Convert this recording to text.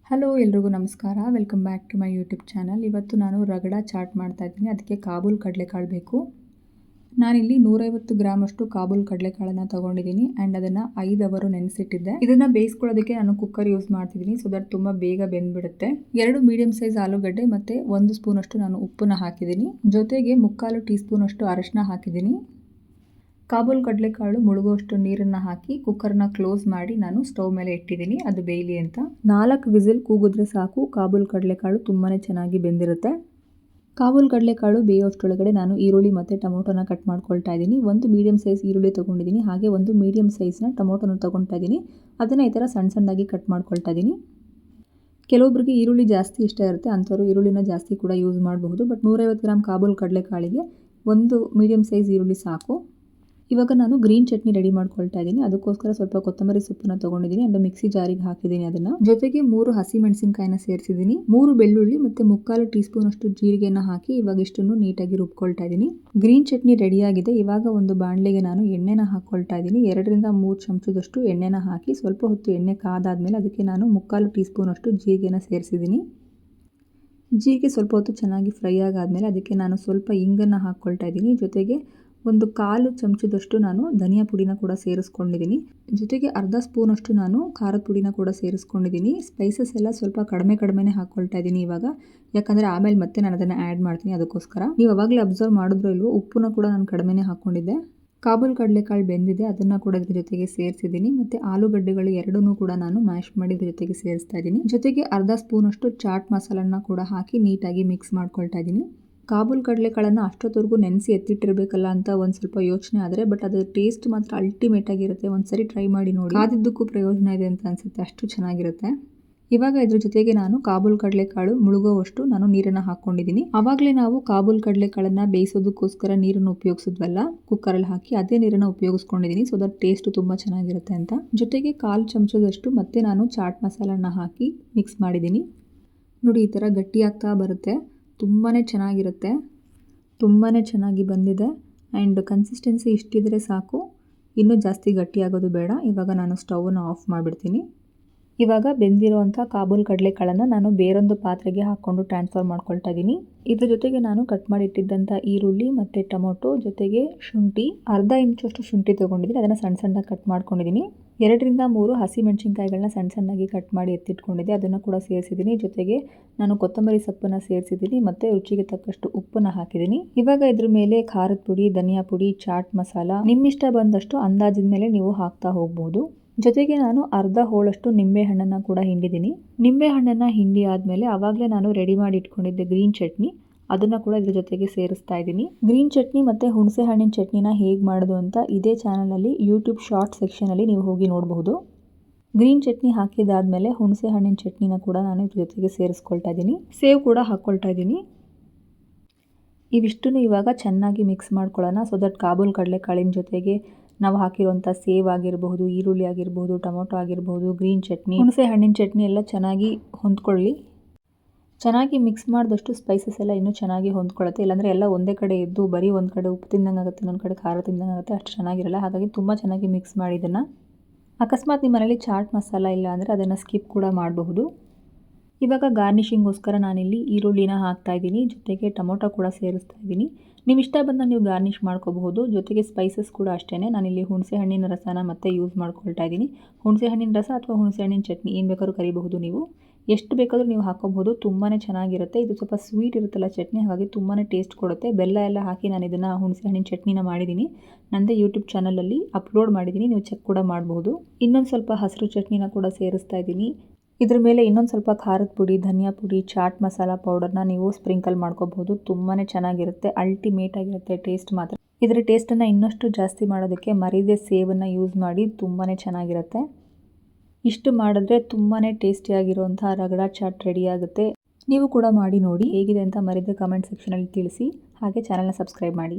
Hello ಎಲ್ರಿಗೂ ನಮಸ್ಕಾರ. Welcome back to my YouTube channel. ಇವತ್ತು ನಾನು ರಗಡ ಚಾಟ್ ಮಾಡ್ತಾ ಇದ್ದೀನಿ. ಅದಕ್ಕೆ ಕಾಬೂಲ್ ಕಡಲೆಕಾಳು ಬೇಕು. ನಾನಿಲ್ಲಿ 150 ಗ್ರಾಮಷ್ಟು ಕಾಬೂಲ್ ಕಡಲೆಕಾಳನ್ನು ತೊಗೊಂಡಿದ್ದೀನಿ ಆ್ಯಂಡ್ ಅದನ್ನು 5 ಅವರು ನೆನೆಸಿಟ್ಟಿದ್ದೆ. ಇದನ್ನು ಬೇಯಿಸ್ಕೊಳ್ಳೋದಕ್ಕೆ ನಾನು ಕುಕ್ಕರ್ ಯೂಸ್ ಮಾಡ್ತಿದ್ದೀನಿ, ಸೊ ದಟ್ ತುಂಬ ಬೇಗ ಬೆಂದ್ಬಿಡುತ್ತೆ. 2 ಮೀಡಿಯಂ ಸೈಜ್ ಆಲೂಗಡ್ಡೆ ಮತ್ತು 1 ಸ್ಪೂನಷ್ಟು ನಾನು ಉಪ್ಪನ್ನು ಹಾಕಿದ್ದೀನಿ. ಜೊತೆಗೆ 3/4 ಟೀ ಸ್ಪೂನಷ್ಟು ಅರಿಶಿನ ಹಾಕಿದ್ದೀನಿ. ಕಾಬೂಲ್ ಕಡಲೆಕಾಳು ಮುಳುಗುವಷ್ಟು ನೀರನ್ನು ಹಾಕಿ ಕುಕ್ಕರ್ನ ಕ್ಲೋಸ್ ಮಾಡಿ ನಾನು ಸ್ಟವ್ ಮೇಲೆ ಇಟ್ಟಿದ್ದೀನಿ, ಅದು ಬೇಯಲಿ ಅಂತ. 4 ವಿಸಿಲ್ ಕೂಗಿದ್ರೆ ಸಾಕು, ಕಾಬೂಲ್ ಕಡಲೆಕಾಳು ತುಂಬಾ ಚೆನ್ನಾಗಿ ಬೆಂದಿರುತ್ತೆ. ಕಾಬೂಲ್ ಕಡಲೆಕಾಳು ಬೇಯೋಷ್ಟರೊಳಗಡೆ ನಾನು ಈರುಳ್ಳಿ ಮತ್ತು ಟೊಮೊಟೊನ ಕಟ್ ಮಾಡ್ಕೊಳ್ತಾ ಇದ್ದೀನಿ. 1 ಮೀಡಿಯಂ ಸೈಜ್ ಈರುಳ್ಳಿ ತೊಗೊಂಡಿದ್ದೀನಿ, ಹಾಗೆ 1 ಮೀಡಿಯಂ ಸೈಜ್ನ ಟೊಮೊಟೊನ ತೊಗೊಳ್ತಾ ಇದ್ದೀನಿ. ಅದನ್ನು ಈ ಥರ ಸಣ್ಣ ಸಣ್ಣದಾಗಿ ಕಟ್ ಮಾಡ್ಕೊಳ್ತಾ ಇದ್ದೀನಿ. ಕೆಲವೊಬ್ಬರಿಗೆ ಈರುಳ್ಳಿ ಜಾಸ್ತಿ ಇಷ್ಟ ಇರುತ್ತೆ, ಅಂಥವ್ರು ಈರುಳ್ಳಿನ ಜಾಸ್ತಿ ಕೂಡ ಯೂಸ್ ಮಾಡಬಹುದು. ಬಟ್ 150 ಗ್ರಾಮ್ ಕಾಬೂಲ್ ಕಡಲೆಕಾಳಿಗೆ 1 ಮೀಡಿಯಂ ಸೈಜ್ ಈರುಳ್ಳಿ ಸಾಕು. ಇವಾಗ ನಾನು ಗ್ರೀನ್ ಚಟ್ನಿ ರೆಡಿ ಮಾಡ್ಕೊಳ್ತಾ ಇದ್ದೀನಿ. ಅದಕ್ಕೋಸ್ಕರ ಸ್ವಲ್ಪ ಕೊತ್ತಂಬರಿ ಸೊಪ್ಪನ್ನು ತೊಗೊಂಡಿದ್ದೀನಿ ಅಂಡ್ ಮಿಕ್ಸಿ ಜಾರಿಗೆ ಹಾಕಿದ್ದೀನಿ. ಅದನ್ನು ಜೊತೆಗೆ 3 ಹಸಿ ಮೆಣಸಿನಕಾಯಿನ ಸೇರಿಸಿದ್ದೀನಿ, 3 ಬೆಳ್ಳುಳ್ಳಿ ಮತ್ತು 3/4 ಟೀ ಸ್ಪೂನ್ ಅಷ್ಟು ಜೀರಿಗೆನ ಹಾಕಿ ಇವಾಗ ಇಷ್ಟನ್ನು ನೀಟಾಗಿ ರುಬ್ಕೊಳ್ತಾ ಇದ್ದೀನಿ. ಗ್ರೀನ್ ಚಟ್ನಿ ರೆಡಿಯಾಗಿದೆ. ಇವಾಗ ಒಂದು ಬಾಣಲೆಗೆ ನಾನು ಎಣ್ಣೆನ ಹಾಕ್ಕೊಳ್ತಾ ಇದ್ದೀನಿ. 2 ರಿಂದ 3 ಚಮಚದಷ್ಟು ಎಣ್ಣೆನ ಹಾಕಿ ಸ್ವಲ್ಪ ಹೊತ್ತು ಎಣ್ಣೆ ಕಾದಾದ್ಮೇಲೆ ಅದಕ್ಕೆ ನಾನು 3/4 ಟೀ ಸ್ಪೂನ್ ಅಷ್ಟು ಜೀರಿಗೆನ ಸೇರಿಸಿದ್ದೀನಿ. ಜೀರಿಗೆ ಸ್ವಲ್ಪ ಹೊತ್ತು ಚೆನ್ನಾಗಿ ಫ್ರೈ ಆಗಾದ್ಮೇಲೆ ಅದಕ್ಕೆ ನಾನು ಸ್ವಲ್ಪ ಇಂಗನ್ನು ಹಾಕ್ಕೊಳ್ತಾ ಇದ್ದೀನಿ. ಜೊತೆಗೆ 1/4 ಚಮಚದಷ್ಟು ನಾನು ಧನಿಯಾ ಪುಡಿನ ಕೂಡ ಸೇರಿಸ್ಕೊಂಡಿದ್ದೀನಿ. ಜೊತೆಗೆ ಅರ್ಧ ಸ್ಪೂನಷ್ಟು ನಾನು ಖಾರದ ಪುಡಿನ ಕೂಡ ಸೇರಿಸ್ಕೊಂಡಿದ್ದೀನಿ. ಸ್ಪೈಸಸ್ ಎಲ್ಲ ಸ್ವಲ್ಪ ಕಡಿಮೆನೇ ಹಾಕ್ಕೊಳ್ತಾ ಇದ್ದೀನಿ ಇವಾಗ, ಯಾಕಂದರೆ ಆಮೇಲೆ ಮತ್ತೆ ನಾನು ಅದನ್ನು ಆ್ಯಡ್ ಮಾಡ್ತೀನಿ. ಅದಕ್ಕೋಸ್ಕರ ನೀವು ಅವಾಗಲೇ ಅಬ್ಸರ್ವ್ ಮಾಡಿದ್ರೋ ಇಲ್ವೋ, ಉಪ್ಪನ್ನ ಕೂಡ ನಾನು ಕಡಿಮೆನೇ ಹಾಕ್ಕೊಂಡಿದ್ದೆ. ಕಾಬೂಲ್ ಕಡಲೆಕಾಳು ಬೆಂದಿದೆ, ಅದನ್ನು ಕೂಡ ಇದ್ರ ಜೊತೆಗೆ ಸೇರಿಸಿದ್ದೀನಿ. ಮತ್ತು ಆಲೂಗಡ್ಡೆಗಳು ಎರಡನ್ನೂ ಕೂಡ ನಾನು ಮ್ಯಾಶ್ ಮಾಡಿ ಇದ್ರ ಜೊತೆಗೆ ಸೇರಿಸ್ತಾ ಇದ್ದೀನಿ. ಜೊತೆಗೆ ಅರ್ಧ ಸ್ಪೂನಷ್ಟು ಚಾಟ್ ಮಸಾಲನ್ನ ಕೂಡ ಹಾಕಿ ನೀಟಾಗಿ ಮಿಕ್ಸ್ ಮಾಡ್ಕೊಳ್ತಾ ಇದ್ದೀನಿ. ಕಾಬೂಲ್ ಕಡಲೆಕಾಳನ್ನು ಅಷ್ಟೊತ್ತವರೆಗೂ ನೆನೆಸಿ ಎತ್ತಿಟ್ಟಿರಬೇಕಲ್ಲ ಅಂತ ಒಂದು ಸ್ವಲ್ಪ ಯೋಚನೆ ಆದರೆ, ಬಟ್ ಅದರ ಟೇಸ್ಟ್ ಮಾತ್ರ ಅಲ್ಟಿಮೇಟ್ ಆಗಿರುತ್ತೆ. ಒಂದ್ಸರಿ ಟ್ರೈ ಮಾಡಿ ನೋಡಿ, ಕಾದಿದ್ದಕ್ಕೂ ಪ್ರಯೋಜನ ಇದೆ ಅಂತ ಅನಿಸುತ್ತೆ, ಅಷ್ಟು ಚೆನ್ನಾಗಿರುತ್ತೆ. ಇವಾಗ ಇದ್ರ ಜೊತೆಗೆ ನಾನು ಕಾಬೂಲ್ ಕಡಲೆಕಾಳು ಮುಳುಗೋವಷ್ಟು ನಾನು ನೀರನ್ನು ಹಾಕ್ಕೊಂಡಿದ್ದೀನಿ. ಆವಾಗಲೇ ನಾವು ಕಾಬೂಲ್ ಕಡಲೆಕಾಳನ್ನು ಬೇಯಿಸೋದಕ್ಕೋಸ್ಕರ ನೀರನ್ನು ಉಪಯೋಗಿಸಿದ್ವಲ್ಲ ಕುಕ್ಕರಲ್ಲಿ ಹಾಕಿ, ಅದೇ ನೀರನ್ನು ಉಪಯೋಗಿಸ್ಕೊಂಡಿದ್ದೀನಿ. ಸೊ ದಟ್ ಟೇಸ್ಟ್ ತುಂಬ ಚೆನ್ನಾಗಿರುತ್ತೆ ಅಂತ. ಜೊತೆಗೆ 1/4 ಚಮಚದಷ್ಟು ಮತ್ತೆ ನಾನು ಚಾಟ್ ಮಸಾಲನ್ನ ಹಾಕಿ ಮಿಕ್ಸ್ ಮಾಡಿದ್ದೀನಿ. ನೋಡಿ, ಈ ಥರ ಗಟ್ಟಿ ಆಗ್ತಾ ಬರುತ್ತೆ, ತುಂಬಾ ಚೆನ್ನಾಗಿರುತ್ತೆ, ತುಂಬಾ ಚೆನ್ನಾಗಿ ಬಂದಿದೆ. ಆ್ಯಂಡ್ ಕನ್ಸಿಸ್ಟೆನ್ಸಿ ಇಷ್ಟಿದ್ರೆ ಸಾಕು, ಇನ್ನೂ ಜಾಸ್ತಿ ಗಟ್ಟಿ ಆಗೋದು ಬೇಡ. ಇವಾಗ ನಾನು ಸ್ಟವನ್ನು ಆಫ್ ಮಾಡಿಬಿಡ್ತೀನಿ. ಇವಾಗ ಬೆಂದಿರೋವಂಥ ಕಾಬೂಲ್ ಕಡಲೆಕಾಳನ್ನು ನಾನು ಬೇರೊಂದು ಪಾತ್ರೆಗೆ ಹಾಕ್ಕೊಂಡು ಟ್ರಾನ್ಸ್ಫರ್ ಮಾಡ್ಕೊಳ್ತಾ ಇದ್ದೀನಿ. ಇದ್ರ ಜೊತೆಗೆ ನಾನು ಕಟ್ ಮಾಡಿ ಇಟ್ಟಿದ್ದಂಥ ಈರುಳ್ಳಿ ಮತ್ತು ಟೊಮೊಟೊ ಜೊತೆಗೆ ಶುಂಠಿ, ಅರ್ಧ ಇಂಚಷ್ಟು ಶುಂಠಿ ತೊಗೊಂಡಿದ್ದೀನಿ, ಅದನ್ನು ಸಣ್ಣ ಸಣ್ಣದಾಗಿ ಕಟ್ ಮಾಡ್ಕೊಂಡಿದ್ದೀನಿ. 2 ರಿಂದ 3 ಹಸಿ ಮೆಣಸಿನ್ಕಾಯಿಗಳನ್ನ ಸಣ್ಣ ಸಣ್ಣದಾಗಿ ಕಟ್ ಮಾಡಿ ಎತ್ತಿಟ್ಕೊಂಡಿದ್ದೆ, ಅದನ್ನು ಕೂಡ ಸೇರಿಸಿದ್ದೀನಿ. ಜೊತೆಗೆ ನಾನು ಕೊತ್ತಂಬರಿ ಸೊಪ್ಪನ್ನು ಸೇರಿಸಿದ್ದೀನಿ ಮತ್ತು ರುಚಿಗೆ ತಕ್ಕಷ್ಟು ಉಪ್ಪನ್ನು ಹಾಕಿದ್ದೀನಿ. ಇವಾಗ ಇದ್ರ ಮೇಲೆ ಖಾರದ ಪುಡಿ, ಧನಿಯಾ ಪುಡಿ, ಚಾಟ್ ಮಸಾಲ ನಿಮ್ಮಿಷ್ಟ ಬಂದಷ್ಟು ಅಂದಾಜಿನ ಮೇಲೆ ನೀವು ಹಾಕ್ತಾ ಹೋಗ್ಬೋದು. ಜೊತೆಗೆ ನಾನು ಅರ್ಧ ಹೋಳಷ್ಟು ನಿಂಬೆ ಹಣ್ಣನ್ನು ಕೂಡ ಹಿಂಡಿದ್ದೀನಿ. ನಿಂಬೆ ಹಣ್ಣನ್ನು ಹಿಂಡಿ ಆದಮೇಲೆ ಆವಾಗಲೇ ನಾನು ರೆಡಿ ಮಾಡಿ ಇಟ್ಕೊಂಡಿದ್ದೆ ಗ್ರೀನ್ ಚಟ್ನಿ, ಅದನ್ನು ಕೂಡ ಇದ್ರ ಜೊತೆಗೆ ಸೇರಿಸ್ತಾ ಇದ್ದೀನಿ. ಗ್ರೀನ್ ಚಟ್ನಿ ಮತ್ತು ಹುಣಸೆ ಹಣ್ಣಿನ ಚಟ್ನಿನ ಹೇಗೆ ಮಾಡೋದು ಅಂತ ಇದೇ ಚಾನಲಲ್ಲಿ ಯೂಟ್ಯೂಬ್ ಶಾರ್ಟ್ ಸೆಕ್ಷನಲ್ಲಿ ನೀವು ಹೋಗಿ ನೋಡಬಹುದು. ಗ್ರೀನ್ ಚಟ್ನಿ ಹಾಕಿದಾದ್ಮೇಲೆ ಹುಣಸೆ ಹಣ್ಣಿನ ಚಟ್ನಿನ ಕೂಡ ನಾನು ಇದ್ರ ಜೊತೆಗೆ ಸೇರಿಸ್ಕೊಳ್ತಾ ಇದ್ದೀನಿ. ಸೇವ್ ಕೂಡ ಹಾಕ್ಕೊಳ್ತಾ ಇದ್ದೀನಿ. ಇವಿಷ್ಟನ್ನು ಇವಾಗ ಚೆನ್ನಾಗಿ ಮಿಕ್ಸ್ ಮಾಡ್ಕೊಳ್ಳೋಣ. ಸೊ ದಟ್ ಕಾಬೂಲ್ ಕಡಲೆಕಾಳಿನ ಜೊತೆಗೆ ನಾವು ಹಾಕಿರುವಂಥ ಸೇವ್ ಆಗಿರಬಹುದು, ಈರುಳ್ಳಿ ಆಗಿರಬಹುದು, ಟೊಮೊಟೊ ಆಗಿರಬಹುದು, ಗ್ರೀನ್ ಚಟ್ನಿ, ಹುಣಸೆ ಹಣ್ಣಿನ ಚಟ್ನಿ ಎಲ್ಲ ಚೆನ್ನಾಗಿ ಹೊಂದ್ಕೊಳ್ಳಿ. ಚೆನ್ನಾಗಿ ಮಿಕ್ಸ್ ಮಾಡಿದಷ್ಟು ಸ್ಪೈಸಸ್ ಎಲ್ಲ ಇನ್ನೂ ಚೆನ್ನಾಗಿ ಹೊಂದ್ಕೊಳ್ಳುತ್ತೆ. ಇಲ್ಲಾಂದರೆ ಎಲ್ಲ ಒಂದೇ ಕಡೆ ಇದ್ದು ಬರೀ ಒಂದು ಕಡೆ ಉಪ್ಪು ತಿಂದಂಗೆ ಆಗುತ್ತೆ, ಇನ್ನೊಂದು ಕಡೆ ಖಾರ ತಿಂದಂಗೆ ಆಗುತ್ತೆ, ಅಷ್ಟು ಚೆನ್ನಾಗಿರಲ್ಲ. ಹಾಗಾಗಿ ತುಂಬ ಚೆನ್ನಾಗಿ ಮಿಕ್ಸ್ ಮಾಡಿ ಇದನ್ನು. ಅಕಸ್ಮಾತ್ ನಿಮ್ಮ ಮನೇಲಿ ಚಾಟ್ ಮಸಾಲ ಇಲ್ಲ ಅಂದರೆ ಅದನ್ನು ಸ್ಕಿಪ್ ಕೂಡ ಮಾಡಬಹುದು. ಇವಾಗ ಗಾರ್ನಿಷಿಂಗೋಸ್ಕರ ನಾನಿಲ್ಲಿ ಈರುಳ್ಳಿನ ಹಾಕ್ತಾ ಇದ್ದೀನಿ, ಜೊತೆಗೆ ಟೊಮೊಟೊ ಕೂಡ ಸೇರಿಸ್ತಾ ಇದ್ದೀನಿ. ನೀವು ಇಷ್ಟ ಬಂದಾಗ ನೀವು ಗಾರ್ನಿಷ್ ಮಾಡ್ಕೋಬಹುದು. ಜೊತೆಗೆ ಸ್ಪೈಸಸ್ ಕೂಡ ಅಷ್ಟೇ, ನಾನಿಲ್ಲಿ ಹುಣಸೆ ಹಣ್ಣಿನ ರಸನ ಮತ್ತೆ ಯೂಸ್ ಮಾಡ್ಕೊಳ್ತಾ ಇದ್ದೀನಿ. ಹುಣಸೆ ಹಣ್ಣಿನ ರಸ ಅಥವಾ ಹುಣಸೆ ಹಣ್ಣಿನ ಚಟ್ನಿ ಏನು ಬೇಕಾದ್ರೂ ಕರಿಬಹುದು ನೀವು, ಎಷ್ಟು ಬೇಕಾದರೂ ನೀವು ಹಾಕೋಬಹುದು. ತುಂಬಾ ಚೆನ್ನಾಗಿರುತ್ತೆ. ಇದು ಸ್ವಲ್ಪ ಸ್ವೀಟ್ ಇರುತ್ತಲ್ಲ ಚಟ್ನಿ, ಹಾಗಾಗಿ ತುಂಬಾ ಟೇಸ್ಟ್ ಕೊಡುತ್ತೆ. ಬೆಲ್ಲ ಎಲ್ಲ ಹಾಕಿ ನಾನು ಇದನ್ನು ಹುಣಸೆ ಹಣ್ಣಿನ ಚಟ್ನಿನ ಮಾಡಿದ್ದೀನಿ, ನನ್ನದೇ ಯೂಟ್ಯೂಬ್ ಚಾನಲಲ್ಲಿ ಅಪ್ಲೋಡ್ ಮಾಡಿದ್ದೀನಿ, ನೀವು ಚೆಕ್ ಕೂಡ ಮಾಡಬಹುದು. ಇನ್ನೊಂದು ಸ್ವಲ್ಪ ಹಸಿರು ಚಟ್ನಿನ ಕೂಡ ಸೇರಿಸ್ತಾ ಇದ್ದೀನಿ. ಇದ್ರ ಮೇಲೆ ಇನ್ನೊಂದು ಸ್ವಲ್ಪ ಖಾರದ ಪುಡಿ, ಧನಿಯಾ ಪುಡಿ, ಚಾಟ್ ಮಸಾಲ ಪೌಡರ್ನ ನೀವು ಸ್ಪ್ರಿಂಕಲ್ ಮಾಡ್ಕೋಬಹುದು. ತುಂಬಾ ಚೆನ್ನಾಗಿರುತ್ತೆ, ಅಲ್ಟಿಮೇಟ್ ಆಗಿರುತ್ತೆ ಟೇಸ್ಟ್ ಮಾತ್ರ. ಇದರ ಟೇಸ್ಟನ್ನು ಇನ್ನಷ್ಟು ಜಾಸ್ತಿ ಮಾಡೋದಕ್ಕೆ ಮರೀದೆ ಸೇವನ್ನು ಯೂಸ್ ಮಾಡಿ, ತುಂಬಾ ಚೆನ್ನಾಗಿರುತ್ತೆ. ಇಷ್ಟು ಮಾಡಿದ್ರೆ ತುಂಬಾ ಟೇಸ್ಟಿಯಾಗಿರುವಂಥ ರಗಡ ಚಾಟ್ ರೆಡಿ ಆಗುತ್ತೆ. ನೀವು ಕೂಡ ಮಾಡಿ ನೋಡಿ, ಹೇಗಿದೆ ಅಂತ ಮರೀದೆ ಕಮೆಂಟ್ ಸೆಕ್ಷನಲ್ಲಿ ತಿಳಿಸಿ. ಹಾಗೆ ಚಾನಲ್ನ ಸಬ್ಸ್ಕ್ರೈಬ್ ಮಾಡಿ.